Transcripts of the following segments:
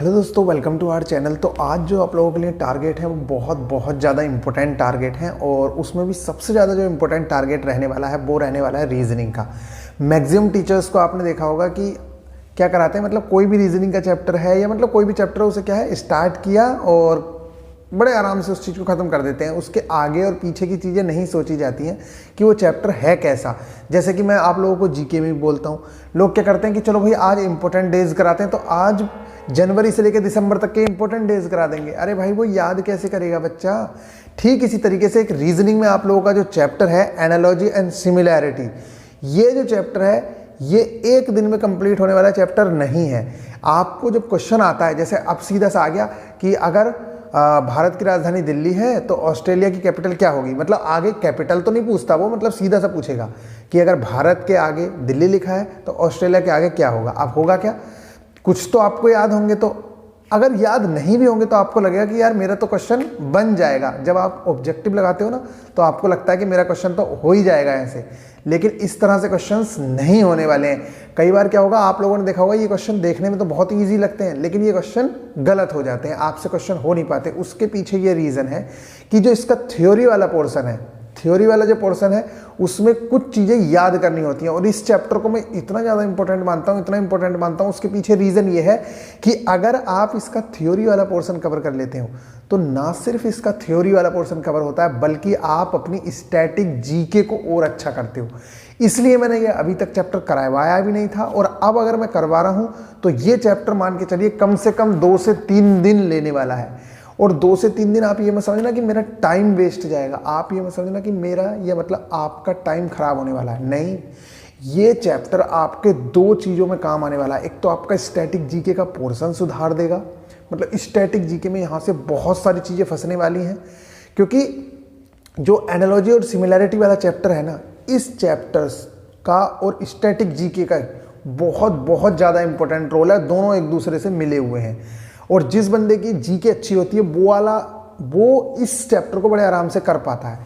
Hello दोस्तों, welcome to our channel. तो आज जो आप लोगों के लिए टारगेट है वो बहुत ज़्यादा इंपॉर्टेंट टारगेट है और उसमें भी सबसे ज़्यादा जो इंपॉर्टेंट टारगेट रहने वाला है वो रहने वाला है रीजनिंग का। मैक्सिमम टीचर्स को आपने देखा होगा कि क्या कराते हैं, मतलब कोई भी रीजनिंग का चैप्टर है या मतलब कोई भी चैप्टर उसे क्या है स्टार्ट किया और बड़े आराम से उस चीज़ को ख़त्म कर देते हैं। उसके आगे और पीछे की चीज़ें नहीं सोची जाती हैं कि वो चैप्टर है कैसा। जैसे कि मैं आप लोगों को जीके में भी बोलता हूँ, लोग क्या करते हैं कि चलो भाई आज इंपॉर्टेंट डेज कराते हैं तो आज जनवरी से लेकर दिसंबर तक के इंपॉर्टेंट डेज करा देंगे। अरे भाई वो याद कैसे करेगा बच्चा। ठीक इसी तरीके से एक रीजनिंग में आप लोगों का जो चैप्टर है एनालॉजी एंड सिमिलैरिटी, ये जो चैप्टर है ये एक दिन में कंप्लीट होने वाला चैप्टर नहीं है। आपको जब क्वेश्चन आता है, जैसे अब सीधा सा आ गया कि अगर भारत की राजधानी दिल्ली है तो ऑस्ट्रेलिया की कैपिटल क्या होगी, मतलब आगे कैपिटल तो नहीं पूछता वो, मतलब सीधा सा पूछेगा कि अगर भारत के आगे दिल्ली लिखा है तो ऑस्ट्रेलिया के आगे क्या होगा। अब होगा क्या, कुछ तो आपको याद होंगे। तो अगर याद नहीं भी होंगे तो आपको लगेगा कि यार मेरा तो क्वेश्चन बन जाएगा। जब आप ऑब्जेक्टिव लगाते हो ना तो आपको लगता है कि मेरा क्वेश्चन तो हो ही जाएगा ऐसे, लेकिन इस तरह से क्वेश्चंस नहीं होने वाले हैं। कई बार क्या होगा, आप लोगों ने देखा होगा ये क्वेश्चन देखने में तो बहुत ईजी लगते हैं लेकिन ये क्वेश्चन गलत हो जाते हैं, आपसे क्वेश्चन हो नहीं पाते। उसके पीछे ये रीज़न है कि जो इसका थ्योरी वाला पोर्शन है, थ्योरी वाला जो पोर्शन है उसमें कुछ चीज़ें याद करनी होती हैं। और इस चैप्टर को मैं इतना ज़्यादा इंपॉर्टेंट मानता हूँ, इतना इंपॉर्टेंट मानता हूँ, उसके पीछे रीज़न ये है कि अगर आप इसका थ्योरी वाला पोर्शन कवर कर लेते हो तो ना सिर्फ इसका थ्योरी वाला पोर्शन कवर होता है बल्कि आप अपनी स्टैटिक जीके को और अच्छा करते हो। इसलिए मैंने ये अभी तक चैप्टर करवाया भी नहीं था और अब अगर मैं करवा रहा हूँ तो ये चैप्टर मान के चलिए कम से कम 2 से 3 दिन लेने वाला है। और 2 से 3 दिन आप ये मत समझना कि मेरा टाइम वेस्ट जाएगा, आप ये मत समझना कि मेरा ये मतलब आपका टाइम खराब होने वाला है। नहीं, ये चैप्टर आपके 2 चीज़ों में काम आने वाला है। एक तो आपका स्टैटिक जीके का पोर्शन सुधार देगा, मतलब स्टैटिक जीके में यहाँ से बहुत सारी चीज़ें फंसने वाली हैं, क्योंकि जो एनालॉजी और सिमिलैरिटी वाला चैप्टर है ना, इस चैप्टर्स का और स्टैटिक जीके का बहुत ज़्यादा इंपॉर्टेंट रोल है। दोनों एक दूसरे से मिले हुए हैं और जिस बंदे की जीके अच्छी होती है वो इस चैप्टर को बड़े आराम से कर पाता है।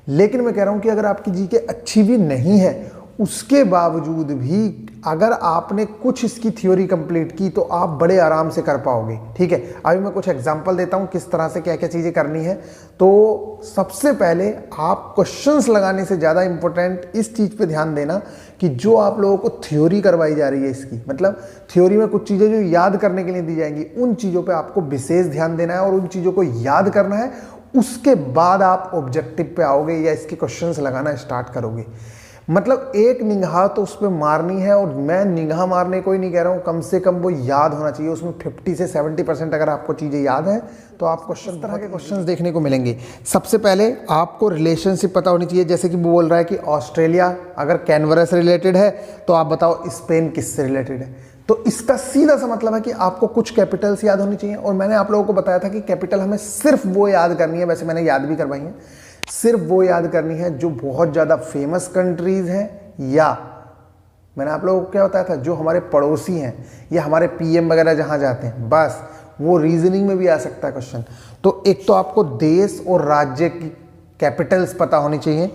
लेकिन मैं कह रहा हूं कि अगर आपकी जीके अच्छी भी नहीं है उसके बावजूद भी अगर आपने कुछ इसकी थ्योरी कंप्लीट की तो आप बड़े आराम से कर पाओगे। ठीक है, अभी मैं कुछ एग्जांपल देता हूं किस तरह से क्या क्या चीज़ें करनी है। तो सबसे पहले आप क्वेश्चंस लगाने से ज़्यादा इंपॉर्टेंट इस चीज़ पे ध्यान देना कि जो आप लोगों को थ्योरी करवाई जा रही है इसकी, मतलब थ्योरी में कुछ चीज़ें जो याद करने के लिए दी जाएंगी उन चीज़ों पर आपको विशेष ध्यान देना है और उन चीज़ों को याद करना है। उसके बाद आप ऑब्जेक्टिव पे आओगे या इसके क्वेश्चंस लगाना स्टार्ट करोगे। मतलब एक निगाह तो उस पर मारनी है, और मैं निगाह मारने को ही नहीं कह रहा हूँ, कम से कम वो याद होना चाहिए। उसमें 50 से 70% अगर आपको चीज़ें याद है तो आपको इस तरह के क्वेश्चंस देखने को मिलेंगे। सबसे पहले आपको रिलेशनशिप पता होनी चाहिए। जैसे कि वो बोल रहा है कि ऑस्ट्रेलिया अगर कैनबरा से रिलेटेड है तो आप बताओ स्पेन किससे रिलेटेड है। तो इसका सीधा सा मतलब है कि आपको कुछ कैपिटल्स याद होनी चाहिए। और मैंने आप लोगों को बताया था कि कैपिटल हमें सिर्फ वो याद करनी है, वैसे मैंने याद भी करवाई है, सिर्फ वो याद करनी है जो बहुत ज़्यादा फेमस कंट्रीज़ हैं, या मैंने आप लोगों को क्या बताया था जो हमारे पड़ोसी हैं या हमारे पीएम वगैरह जहाँ जाते हैं, बस वो रीजनिंग में भी आ सकता है क्वेश्चन। तो एक तो आपको देश और राज्य की कैपिटल्स पता होनी चाहिए।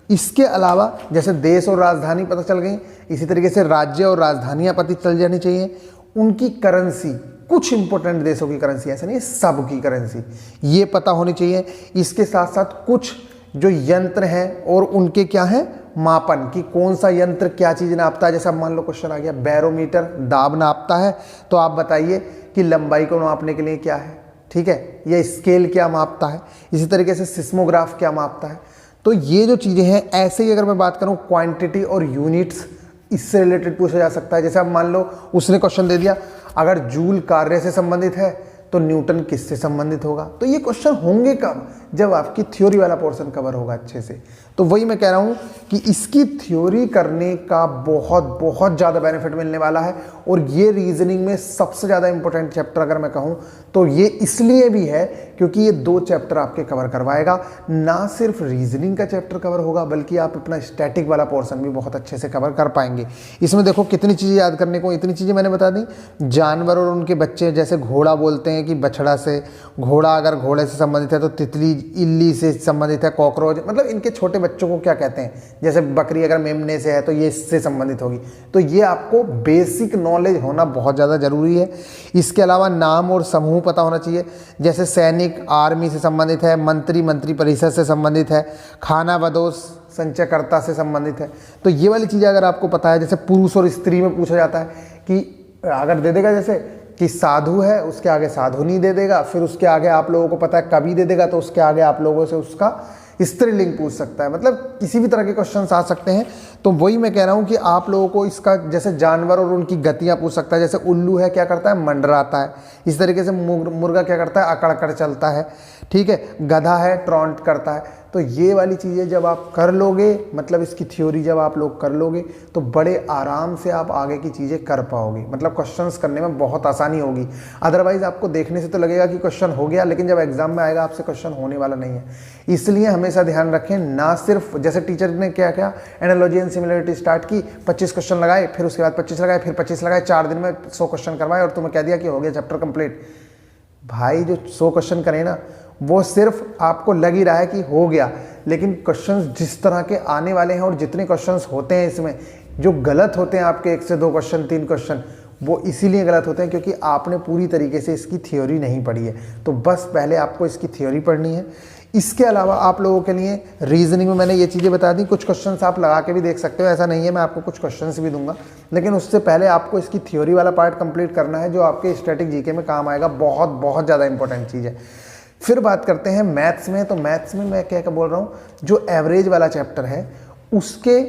इसके अलावा जैसे देश और राजधानी पता चल गई, इसी तरीके से राज्य और राजधानियाँ पता चल जानी चाहिए। उनकी करेंसी, कुछ इंपॉर्टेंट देशों की करेंसी, ऐसा नहीं सब की करेंसी, ये पता होनी चाहिए। इसके साथ साथ कुछ जो यंत्र हैं और उनके क्या है मापन, कि कौन सा यंत्र क्या चीज़ नापता है। जैसा मान लो क्वेश्चन आ गया बैरोमीटर दाब नापता है तो आप बताइए कि लंबाई को नापने के लिए क्या है, ठीक है, या स्केल क्या मापता है। इसी तरीके से सिस्मोग्राफ क्या मापता है। तो ये जो चीज़ें हैं, ऐसे ही अगर मैं बात करूँ क्वांटिटी और यूनिट्स, इससे रिलेटेड पूछा जा सकता है। जैसे अब मान लो उसने क्वेश्चन दे दिया अगर जूल कार्य से संबंधित है तो न्यूटन किससे संबंधित होगा। तो ये क्वेश्चन होंगे कब, जब आपकी थ्योरी वाला पोर्शन कवर होगा अच्छे से। तो वही मैं कह रहा हूँ कि इसकी थ्योरी करने का बहुत ज़्यादा बेनिफिट मिलने वाला है। और ये रीजनिंग में सबसे ज़्यादा इंपॉर्टेंट चैप्टर अगर मैं कहूँ तो ये इसलिए भी है क्योंकि ये 2 चैप्टर आपके कवर करवाएगा। ना सिर्फ रीजनिंग का चैप्टर कवर होगा बल्कि आप अपना स्टैटिक वाला पोर्शन भी बहुत अच्छे से कवर कर पाएंगे। इसमें देखो कितनी चीज़ें याद करने को, इतनी चीज़ें मैंने बता दी। जानवर और उनके बच्चे, जैसे घोड़ा बोलते हैं कि बछड़ा से, घोड़ा अगर घोड़े से संबंधित है तो तितली इल्ली से संबंधित है, कॉकरोच, मतलब इनके छोटे बच्चों को क्या कहते हैं, जैसे बकरी अगर मेमने से है तो ये इससे संबंधित होगी। तो ये आपको बेसिक नॉलेज होना बहुत ज़्यादा ज़रूरी है। इसके अलावा नाम और समूह पता होना चाहिए, जैसे सैनिक आर्मी से संबंधित है, मंत्री मंत्री परिषद से संबंधित है, खाना बदोश संचयकर्ता से संबंधित है। तो ये वाली चीज़ें अगर आपको पता है, जैसे पुरुष और स्त्री में पूछा जाता है कि अगर दे देगा जैसे कि साधु है उसके आगे साधु नहीं दे देगा, फिर उसके आगे आप लोगों को पता है कवि दे देगा तो उसके आगे आप लोगों से उसका स्त्रीलिंग पूछ सकता है। मतलब किसी भी तरह के क्वेश्चंस आ सकते हैं। तो वही मैं कह रहा हूँ कि आप लोगों को इसका जैसे जानवर और उनकी गतियाँ पूछ सकता है, जैसे उल्लू है क्या करता है, मंडराता है। इस तरीके से मुर्गा क्या करता है, अकड़ अकड़ चलता है। ठीक है, गधा है ट्रॉन्ट करता है। तो ये वाली चीज़ें जब आप कर लोगे, मतलब इसकी थ्योरी जब आप लोग कर लोगे तो बड़े आराम से आप आगे की चीज़ें कर पाओगे, मतलब क्वेश्चंस करने में बहुत आसानी होगी। अदरवाइज आपको देखने से तो लगेगा कि क्वेश्चन हो गया, लेकिन जब एग्जाम में आएगा आपसे क्वेश्चन होने वाला नहीं है। इसलिए हमेशा ध्यान रखें, ना सिर्फ जैसे टीचर ने क्या क्या एनालॉजी एंड सिमिलरिटी स्टार्ट की, 25 क्वेश्चन लगाए, फिर उसके बाद 25 लगाए, फिर 25 लगाए, 4 दिन में 100 क्वेश्चन करवाए और तुम्हें कह दिया कि हो गया चैप्टर कंप्लीट। भाई जो 100 क्वेश्चन करे ना, वो सिर्फ आपको लग ही रहा है कि हो गया, लेकिन क्वेश्चंस जिस तरह के आने वाले हैं और जितने क्वेश्चंस होते हैं इसमें जो गलत होते हैं, आपके 1 से 2 क्वेश्चन 3 क्वेश्चन, वो इसीलिए गलत होते हैं क्योंकि आपने पूरी तरीके से इसकी थ्योरी नहीं पढ़ी है। तो बस पहले आपको इसकी थ्योरी पढ़नी है। इसके अलावा आप लोगों के लिए रीजनिंग में मैंने ये चीज़ें बता दी, कुछ क्वेश्चंस आप लगा के भी देख सकते हो, ऐसा नहीं है, मैं आपको कुछ क्वेश्चंस भी दूंगा, लेकिन उससे पहले आपको इसकी थ्योरी वाला पार्ट कंप्लीट करना है जो आपके स्टैटिक जीके में काम आएगा। बहुत बहुत ज़्यादा इंपॉर्टेंट चीज़ है। फिर बात करते हैं मैथ्स में। तो मैथ्स में मैं क्या बोल रहा हूँ, जो एवरेज वाला चैप्टर है उसके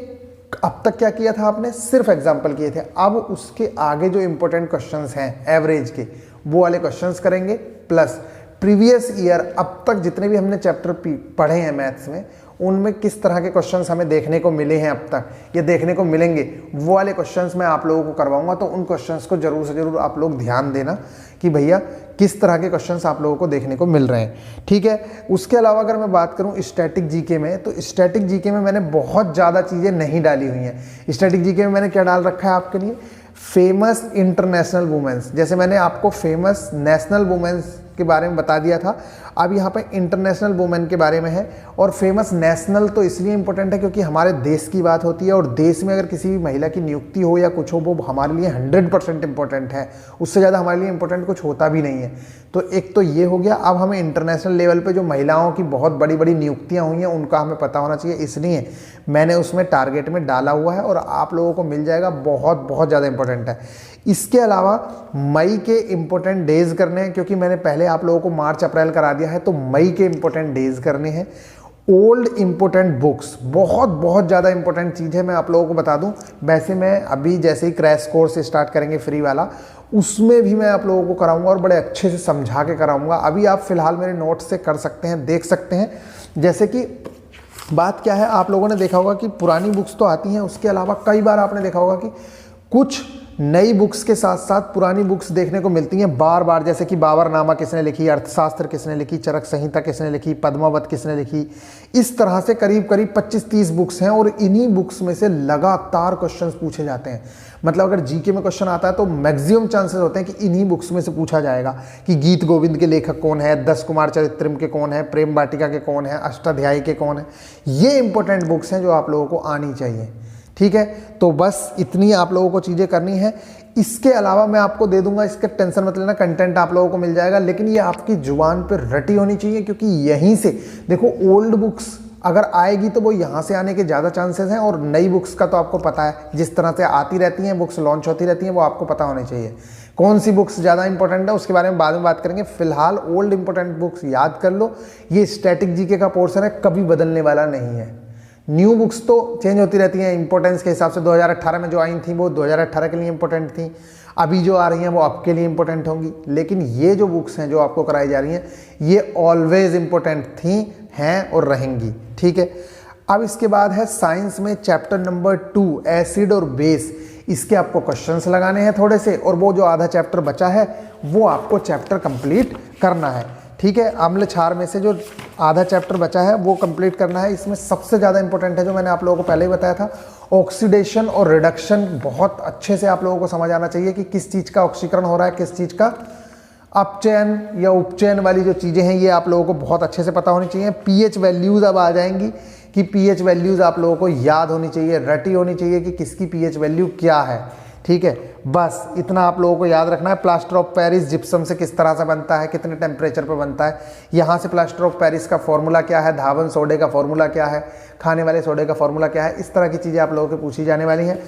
अब तक क्या किया था आपने, सिर्फ एग्जाम्पल किए थे। अब उसके आगे जो इंपॉर्टेंट क्वेश्चंस हैं एवरेज के, वो वाले क्वेश्चंस करेंगे, प्लस प्रीवियस ईयर अब तक जितने भी हमने चैप्टर पढ़े हैं मैथ्स में, उनमें किस तरह के क्वेश्चंस हमें देखने को मिले हैं अब तक, ये देखने को मिलेंगे, वो वाले क्वेश्चंस मैं आप लोगों को करवाऊंगा। तो उन क्वेश्चंस को जरूर से जरूर आप लोग ध्यान देना कि भैया किस तरह के क्वेश्चंस आप लोगों को देखने को मिल रहे हैं। ठीक है, उसके अलावा अगर मैं बात करूं स्टैटिक जीके में, तो स्टैटिक जीके में मैंने बहुत ज़्यादा चीज़ें नहीं डाली हुई हैं। स्टैटिक जीके में मैंने क्या डाल रखा है आपके लिए, फेमस इंटरनेशनल वुमेन्स। जैसे मैंने आपको फेमस नेशनल वुमेन्स के बारे में बता दिया था, अब यहाँ पे इंटरनेशनल वुमेन के बारे में है। और फेमस नेशनल तो इसलिए इंपॉर्टेंट है क्योंकि हमारे देश की बात होती है, और देश में अगर किसी भी महिला की नियुक्ति हो या कुछ हो, वो हमारे लिए 100% इंपॉर्टेंट है। उससे ज़्यादा हमारे लिए इंपॉर्टेंट कुछ होता भी नहीं है। तो एक तो ये हो गया। अब हमें इंटरनेशनल लेवल पे जो महिलाओं की बहुत बड़ी बड़ी नियुक्तियाँ हुई हैं उनका हमें पता होना चाहिए, इसलिए मैंने उसमें टारगेट में डाला हुआ है और आप लोगों को मिल जाएगा। बहुत बहुत ज़्यादा इंपॉर्टेंट है। इसके अलावा मई के इंपॉर्टेंट डेज करने हैं, क्योंकि मैंने पहले आप लोगों को मार्च अप्रैल करा दिया है, तो मई के इंपॉर्टेंट डेज करने हैं। ओल्ड इंपॉर्टेंट बुक्स बहुत बहुत ज़्यादा इंपॉर्टेंट चीज़ है, मैं आप लोगों को बता दूं। वैसे मैं अभी जैसे ही क्रैश कोर्स स्टार्ट करेंगे फ्री वाला, उसमें भी मैं आप लोगों को कराऊंगा और बड़े अच्छे से समझा के कराऊंगा। अभी आप फिलहाल मेरे नोट से कर सकते हैं, देख सकते हैं। जैसे कि बात क्या है, आप लोगों ने देखा होगा कि पुरानी बुक्स तो आती हैं, उसके अलावा कई बार आपने देखा होगा कि कुछ नई बुक्स के साथ साथ पुरानी बुक्स देखने को मिलती हैं बार बार। जैसे कि बाबरनामा किसने लिखी, अर्थशास्त्र किसने लिखी, चरक संहिता किसने लिखी, पद्मावत किसने लिखी। इस तरह से करीब करीब 25-30 बुक्स हैं और इन्हीं बुक्स में से लगातार क्वेश्चंस पूछे जाते हैं। मतलब अगर जीके में क्वेश्चन आता है तो मैक्सिमम चांसेस होते हैं कि इन्हीं बुक्स में से पूछा जाएगा कि गीत गोविंद के लेखक कौन है, 10 कुमार चरित्रम के कौन है, प्रेम वाटिका के कौन है, अष्टाध्यायी के कौन है। ये इंपॉर्टेंट बुक्स हैं जो आप लोगों को आनी चाहिए। ठीक है, तो बस इतनी आप लोगों को चीज़ें करनी है। इसके अलावा मैं आपको दे दूंगा, इसका टेंशन मत लेना, कंटेंट आप लोगों को मिल जाएगा, लेकिन ये आपकी जुबान पर रटी होनी चाहिए, क्योंकि यहीं से देखो ओल्ड बुक्स अगर आएगी तो वो यहाँ से आने के ज़्यादा चांसेस हैं, और नई बुक्स का तो आपको पता है जिस तरह से आती रहती हैं, बुक्स लॉन्च होती रहती हैं, वो आपको पता होनी चाहिए। कौन सी बुक्स ज़्यादा इंपॉर्टेंट है उसके बारे में बाद में बात करेंगे। फिलहाल ओल्ड इंपॉर्टेंट बुक्स याद कर लो। ये स्टैटिक जीके का पोर्शन है, कभी बदलने वाला नहीं है। न्यू बुक्स तो चेंज होती रहती हैं इंपॉर्टेंस के हिसाब से। 2018 में जो आई थी वो 2018 के लिए इंपॉर्टेंट थी, अभी जो आ रही हैं वो आपके लिए इंपॉर्टेंट होंगी। लेकिन ये जो बुक्स हैं जो आपको कराई जा रही हैं, ये ऑलवेज इंपॉर्टेंट थी, हैं और रहेंगी। ठीक है, अब इसके बाद है साइंस में चैप्टर नंबर 2 एसिड और बेस। इसके आपको क्वेश्चंस लगाने हैं थोड़े से, और वो जो आधा चैप्टर बचा है वो आपको चैप्टर कंप्लीट करना है। ठीक है, अम्ल क्षार में से जो आधा चैप्टर बचा है वो कंप्लीट करना है। इसमें सबसे ज़्यादा इंपॉर्टेंट है जो मैंने आप लोगों को पहले ही बताया था, ऑक्सीडेशन और रिडक्शन। बहुत अच्छे से आप लोगों को समझ आना चाहिए कि किस चीज़ का ऑक्सीकरण हो रहा है, किस चीज़ का अपचयन या उपचयन वाली जो चीज़ें हैं ये आप लोगों को बहुत अच्छे से पता होनी चाहिए। पीएच वैल्यूज़ अब आ जाएंगी कि पीएच वैल्यूज़ आप लोगों को याद होनी चाहिए, रटी होनी चाहिए कि किसकी पीएच वैल्यू क्या है। ठीक है, बस इतना आप लोगों को याद रखना है। प्लास्टर ऑफ पेरिस जिप्सम से किस तरह से बनता है, कितने टेम्परेचर पर बनता है, यहाँ से प्लास्टर ऑफ पेरिस का फॉर्मूला क्या है, धावन सोडे का फॉर्मूला क्या है, खाने वाले सोडे का फॉर्मूला क्या है, इस तरह की चीज़ें आप लोगों को पूछी जाने वाली हैं।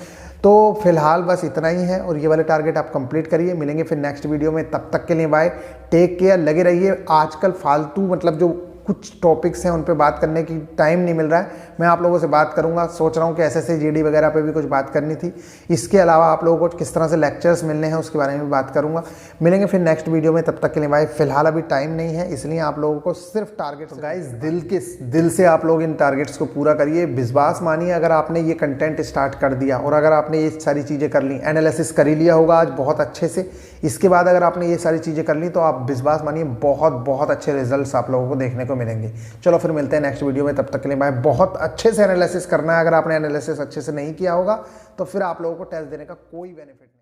तो फिलहाल बस इतना ही है और ये वाले टारगेट आप कंप्लीट करिए। मिलेंगे फिर नेक्स्ट वीडियो में, तब तक के लिए बाय, टेक केयर। लगे रहिए। आजकल फालतू मतलब जो कुछ टॉपिक्स हैं उन पे बात करने की टाइम नहीं मिल रहा है। मैं आप लोगों से बात करूंगा, सोच रहा हूं कि एसएससी जीडी वगैरह पे भी कुछ बात करनी थी। इसके अलावा आप लोगों को किस तरह से लेक्चर्स मिलने हैं उसके बारे में भी बात करूंगा। मिलेंगे फिर नेक्स्ट वीडियो में, तब तक के लिए बाय। फिलहाल अभी टाइम नहीं है, इसलिए आप लोगों को सिर्फ टारगेट गाइस दिल से आप लोग इन टारगेट्स को पूरा करिए। विश्वास मानिए, अगर आपने ये कंटेंट स्टार्ट कर दिया और अगर आपने ये सारी चीज़ें कर ली, एनालिसिस कर ही लिया होगा आज बहुत अच्छे से, इसके बाद अगर आपने ये सारी चीज़ें कर ली तो आप विश्वास मानिए बहुत अच्छे रिजल्ट्स आप लोगों को देखने को मिलेंगे। चलो फिर मिलते हैं नेक्स्ट वीडियो में, तब तक के लिए बाय। बहुत अच्छे से एनालिसिस करना है। अगर आपने एनालिसिस अच्छे से नहीं किया होगा तो फिर आप लोगों को टेस्ट देने का कोई बेनिफिट नहीं।